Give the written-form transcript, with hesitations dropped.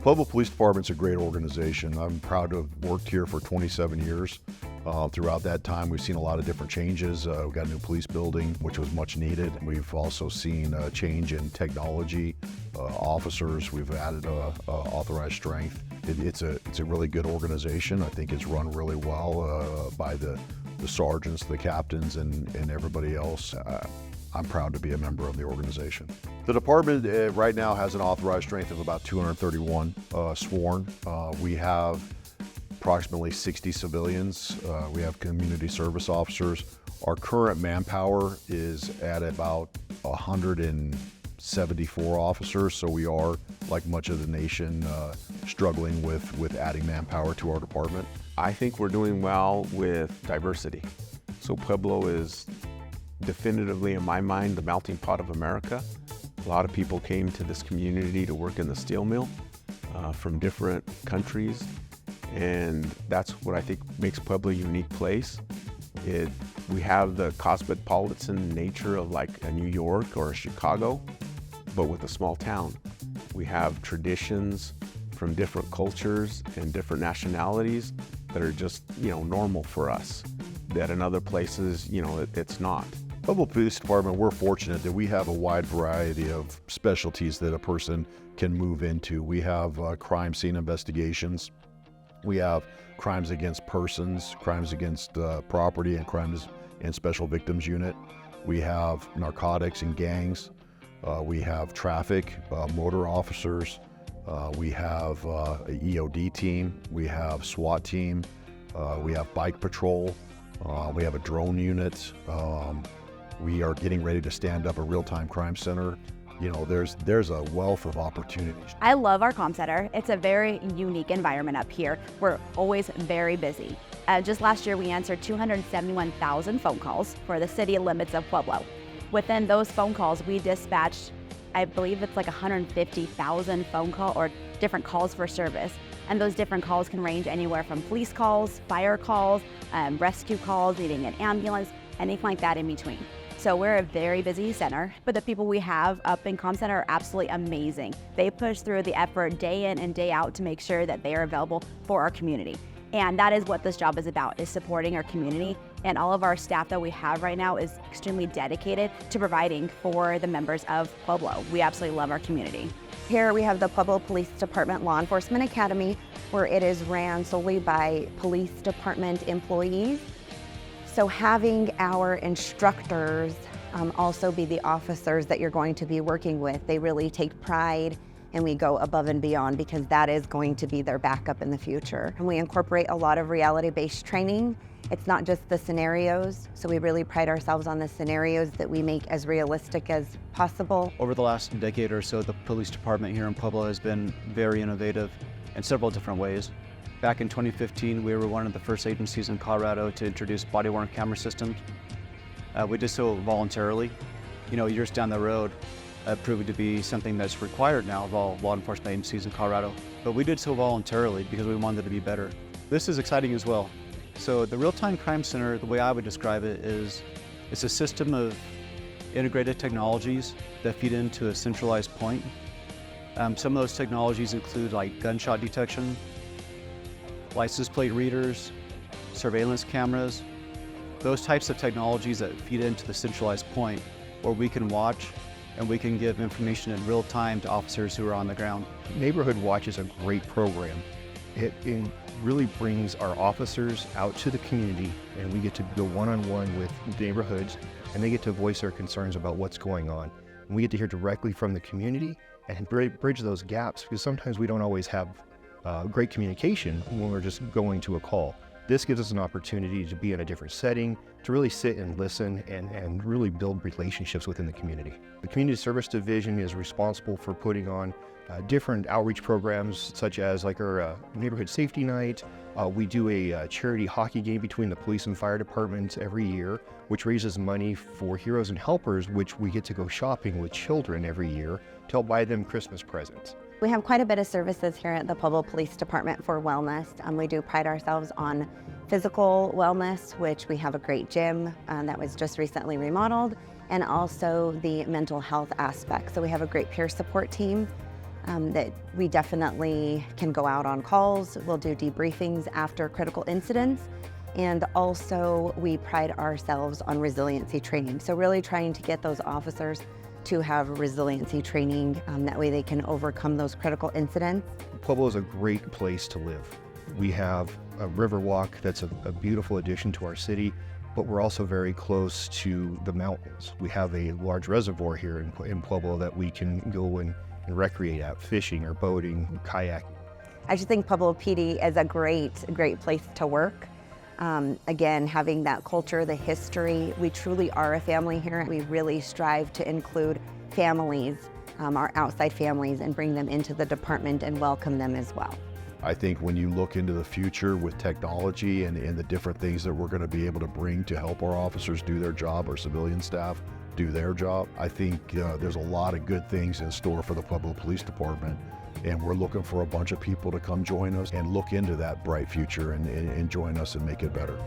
Pueblo Police Department's a great organization. I'm proud to have worked here for 27 years. Throughout that time, we've seen a lot of different changes. We got a new police building, which was much needed. We've also seen a change in technology, officers. We've added authorized strength. It's a really good organization. I think it's run really well by the sergeants, the captains, and everybody else. I'm proud to be a member of the organization. The department right now has an authorized strength of about 231 sworn. We have approximately 60 civilians. We have community service officers. Our current manpower is at about 174 officers, so we are, like much of the nation, struggling with adding manpower to our department. I think we're doing well with diversity. So Pueblo is definitively, in my mind, the melting pot of America. A lot of people came to this community to work in the steel mill from different countries, and that's what I think makes Pueblo a unique place. We have the cosmopolitan nature of like a New York or a Chicago, but with a small town. We have traditions from different cultures and different nationalities that are just, normal for us, that in other places, it's not. Pueblo Police Department, we're fortunate that we have a wide variety of specialties that a person can move into. We have crime scene investigations. We have crimes against persons, crimes against property, and crimes in special victims unit. We have narcotics and gangs. We have traffic, motor officers. We have a EOD team. We have SWAT team. We have bike patrol. We have a drone unit. We are getting ready to stand up a real-time crime center. There's a wealth of opportunities. I love our comm center. It's a very unique environment up here. We're always very busy. Just last year, we answered 271,000 phone calls for the city limits of Pueblo. Within those phone calls, we dispatched, I believe it's like 150,000 phone call or different calls for service. And those different calls can range anywhere from police calls, fire calls, rescue calls, needing an ambulance, anything like that in between. So we're a very busy center, but the people we have up in comm center are absolutely amazing. They push through the effort day in and day out to make sure that they are available for our community. And that is what this job is about, is supporting our community. And all of our staff that we have right now is extremely dedicated to providing for the members of Pueblo. We absolutely love our community. Here we have the Pueblo Police Department Law Enforcement Academy, where it is ran solely by police department employees. So having our instructors also be the officers that you're going to be working with, they really take pride, and we go above and beyond because that is going to be their backup in the future. And we incorporate a lot of reality-based training. It's not just the scenarios, so we really pride ourselves on the scenarios that we make as realistic as possible. Over the last decade or so, the police department here in Pueblo has been very innovative in several different ways. Back in 2015, we were one of the first agencies in Colorado to introduce body-worn camera systems. We did so voluntarily. Years down the road, proving to be something that's required now of all law enforcement agencies in Colorado. But we did so voluntarily because we wanted to be better. This is exciting as well. So the Real-Time Crime Center, the way I would describe it is, it's a system of integrated technologies that feed into a centralized point. Some of those technologies include like gunshot detection, license plate readers, surveillance cameras, those types of technologies that feed into the centralized point where we can watch and we can give information in real time to officers who are on the ground. Neighborhood Watch is a great program. It really brings our officers out to the community, and we get to go one-on-one with neighborhoods, and they get to voice their concerns about what's going on. And we get to hear directly from the community and bridge those gaps, because sometimes we don't always have great communication when we're just going to a call. This gives us an opportunity to be in a different setting, to really sit and listen and really build relationships within the community. The Community Service Division is responsible for putting on different outreach programs, such as like our Neighborhood Safety Night. We do a charity hockey game between the police and fire departments every year, which raises money for Heroes and Helpers, which we get to go shopping with children every year to help buy them Christmas presents. We have quite a bit of services here at the Pueblo Police Department for wellness. We do pride ourselves on physical wellness, which we have a great gym that was just recently remodeled, and also the mental health aspect. So we have a great peer support team. that we definitely can go out on calls. We'll do debriefings after critical incidents. And also we pride ourselves on resiliency training. So really trying to get those officers to have resiliency training. That way they can overcome those critical incidents. Pueblo is a great place to live. We have a river walk that's a beautiful addition to our city, but we're also very close to the mountains. We have a large reservoir here in Pueblo that we can go and recreate at, fishing or boating, kayaking. I just think Pueblo PD is a great place to work. Again, having that culture, the history, we truly are a family here. We really strive to include families, our outside families, and bring them into the department and welcome them as well. I think when you look into the future with technology and the different things that we're going to be able to bring to help our officers do their job, our civilian staff do their job, I think there's a lot of good things in store for the Pueblo Police Department. And we're looking for a bunch of people to come join us and look into that bright future and join us and make it better.